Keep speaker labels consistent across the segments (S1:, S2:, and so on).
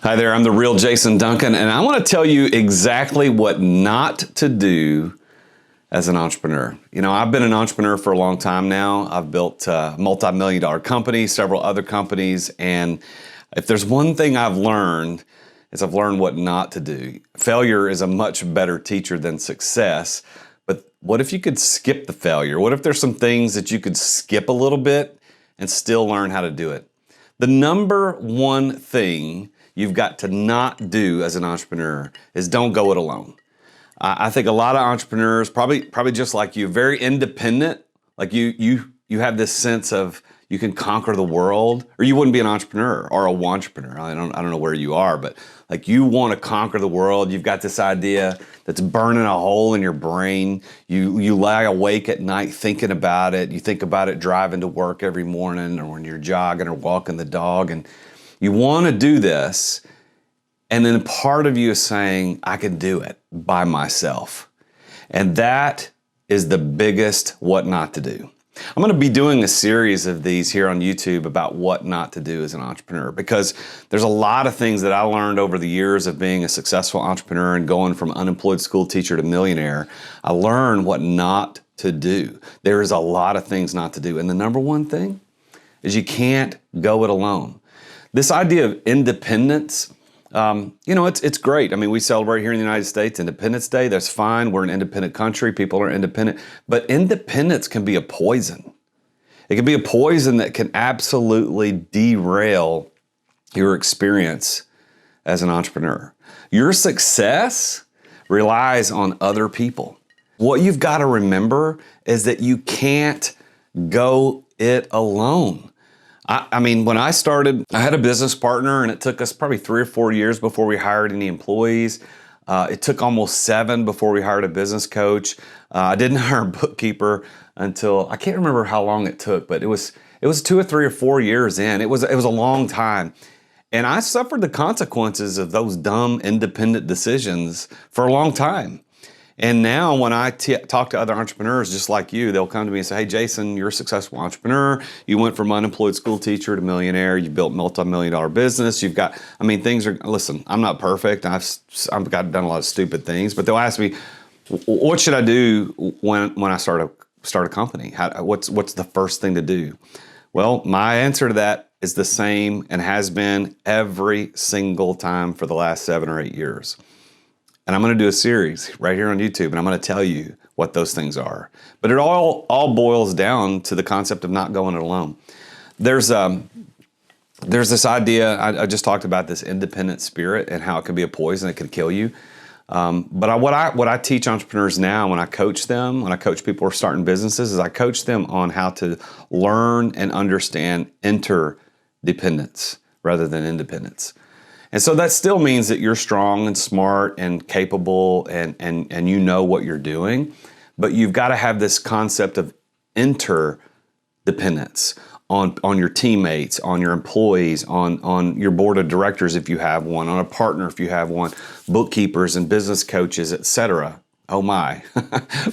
S1: Hi there, I'm the real Jason Duncan, and I want to tell you exactly what not to do as an entrepreneur. You know, I've been an entrepreneur for a long time now. I've built a multi-million-dollar companies, several other companies, and if there's one thing I've learned, is I've learned what not to do. Failure is a much better teacher than success, but what if you could skip the failure? What if there's some things that you could skip a little bit and still learn how to do it? The number one thing you've got to not do as an entrepreneur is don't go it alone. I think a lot of entrepreneurs, probably just like you, very independent. Like you have this sense of you can conquer the world, or you wouldn't be an entrepreneur or a wantrepreneur. I don't know where you are, but like you want to conquer the world. You've got this idea that's burning a hole in your brain. You lie awake at night thinking about it. You think about it driving to work every morning, or when you're jogging or walking the dog, and you want to do this, and then part of you is saying, I can do it by myself. And that is the biggest what not to do. I'm going to be doing a series of these here on YouTube about what not to do as an entrepreneur, because there's a lot of things that I learned over the years of being a successful entrepreneur and going from unemployed school teacher to millionaire. I learned what not to do. There is a lot of things not to do. And the number one thing is you can't go it alone. This idea of independence, it's great. I mean, we celebrate here in the United States Independence Day. That's fine. We're an independent country. People are independent. But independence can be a poison. It can be a poison that can absolutely derail your experience as an entrepreneur. Your success relies on other people. What you've got to remember is that you can't go it alone. I mean, when I started, I had a business partner, and it took us probably 3 or 4 years before we hired any employees. It took almost 7 before we hired a business coach. I didn't hire a bookkeeper until, I can't remember how long it took, but it was 2 or 3 or 4 years in. It was a long time. And I suffered the consequences of those dumb, independent decisions for a long time. And now when I talk to other entrepreneurs just like you, they'll come to me and say, hey, Jason, you're a successful entrepreneur. You went from unemployed school teacher to millionaire. You built multi-million-dollar business. You've got, I mean, things are, listen, I'm not perfect. I've done a lot of stupid things, but they'll ask me, what should I do when I start a company? What's the first thing to do? Well, my answer to that is the same and has been every single time for the last 7 or 8 years. And I'm going to do a series right here on YouTube, and I'm going to tell you what those things are. But it all boils down to the concept of not going it alone. There's this idea, I just talked about this independent spirit and how it can be a poison, it can kill you. But what I teach entrepreneurs now, when I coach them, when I coach people who are starting businesses, is I coach them on how to learn and understand interdependence rather than independence. And so that still means that you're strong and smart and capable and you know what you're doing, but you've got to have this concept of interdependence on your teammates, on your employees, on your board of directors if you have one, on a partner if you have one, bookkeepers and business coaches, etc. Oh my.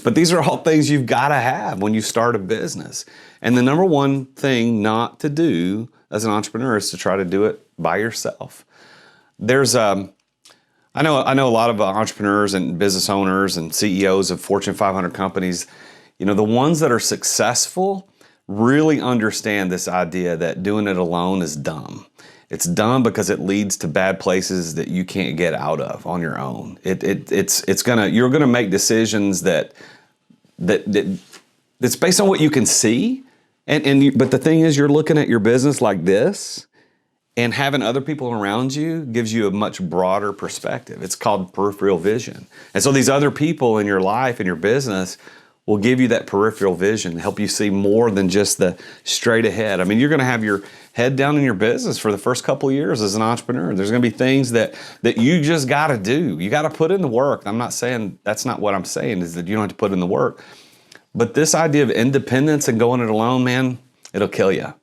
S1: But these are all things you've got to have when you start a business. And the number one thing not to do as an entrepreneur is to try to do it by yourself. There's I know a lot of entrepreneurs and business owners and CEOs of Fortune 500 companies. You know, the ones that are successful really understand this idea that doing it alone is dumb. It's dumb because it leads to bad places that you can't get out of on your own. You're gonna make decisions that's based on what you can see, but the thing is, you're looking at your business like this. And having other people around you gives you a much broader perspective. It's called peripheral vision. And so these other people in your life and your business will give you that peripheral vision, help you see more than just the straight ahead. I mean, you're going to have your head down in your business for the first couple of years as an entrepreneur. There's going to be things that you just got to do. You got to put in the work. I'm not saying, that's not what I'm saying, is that you don't have to put in the work. But this idea of independence and going it alone, man, it'll kill you.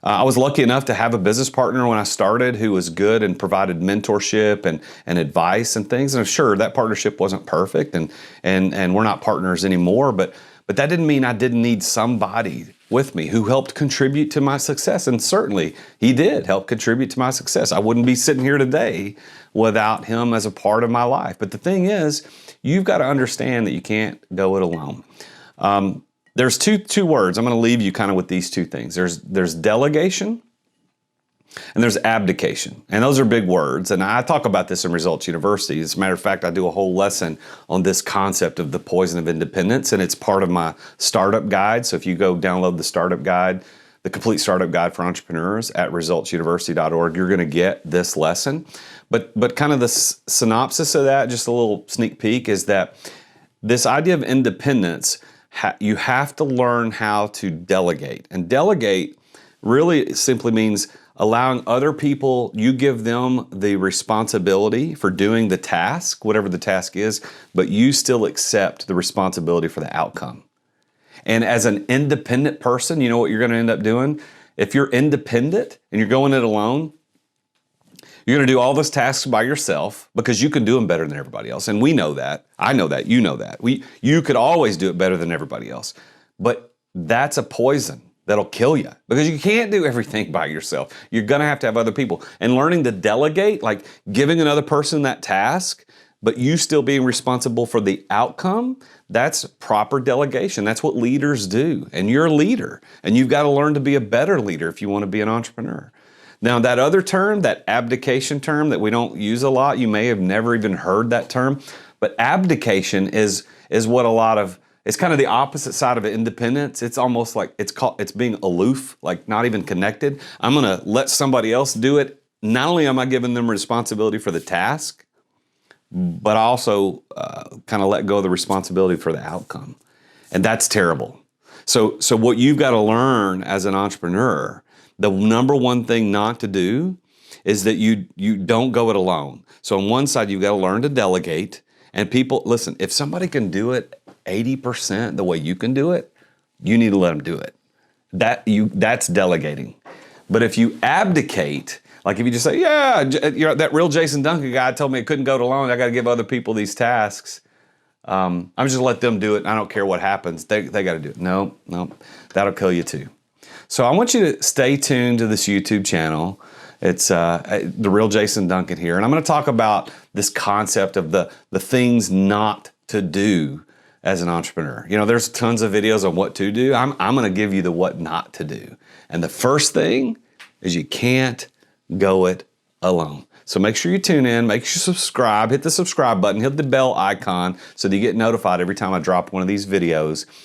S1: I was lucky enough to have a business partner when I started who was good and provided mentorship and advice and things. And sure, that partnership wasn't perfect, and we're not partners anymore, but But that didn't mean I didn't need somebody with me who helped contribute to my success. And certainly he did help contribute to my success. I wouldn't be sitting here today without him as a part of my life. But the thing is, you've got to understand that you can't go it alone. There's two words. I'm going to leave you kind of with these two things. There's delegation and there's abdication. And those are big words. And I talk about this in Results University. As a matter of fact, I do a whole lesson on this concept of the poison of independence, and it's part of my startup guide. So if you go download the startup guide, the complete startup guide for entrepreneurs at resultsuniversity.org, you're going to get this lesson. But kind of the synopsis of that, just a little sneak peek, is that this idea of independence, you have to learn how to delegate. And delegate really simply means allowing other people, you give them the responsibility for doing the task, whatever the task is, but you still accept the responsibility for the outcome. And as an independent person, you know what you're going to end up doing? If you're independent and you're going it alone, you're going to do all those tasks by yourself because you can do them better than everybody else. And we know that. I know that. You know that. You could always do it better than everybody else. But that's a poison that'll kill you because you can't do everything by yourself. You're going to have other people. And learning to delegate, like giving another person that task, but you still being responsible for the outcome, that's proper delegation. That's what leaders do. And you're a leader. And you've got to learn to be a better leader if you want to be an entrepreneur. Now, that other term, that abdication term that we don't use a lot, you may have never even heard that term, but abdication is what it's kind of the opposite side of independence. It's almost like it's being aloof, like not even connected. I'm going to let somebody else do it. Not only am I giving them responsibility for the task, but I also kind of let go of the responsibility for the outcome. And that's terrible. So what you've got to learn as an entrepreneur, the number one thing not to do is that you don't go it alone. So on one side, you've got to learn to delegate. And people, listen, if somebody can do it 80% the way you can do it, you need to let them do it. That's delegating. But if you abdicate, like if you just say, yeah, that real Jason Duncan guy told me I couldn't go it alone, I got to give other people these tasks. I'm just gonna let them do it. I don't care what happens. They got to do it. No, that'll kill you too. So I want you to stay tuned to this YouTube channel. It's the real Jason Duncan here. And I'm going to talk about this concept of the things not to do as an entrepreneur. You know, there's tons of videos on what to do. I'm going to give you the what not to do. And the first thing is you can't go it alone. So make sure you tune in, make sure you subscribe, hit the subscribe button, hit the bell icon so that you get notified every time I drop one of these videos.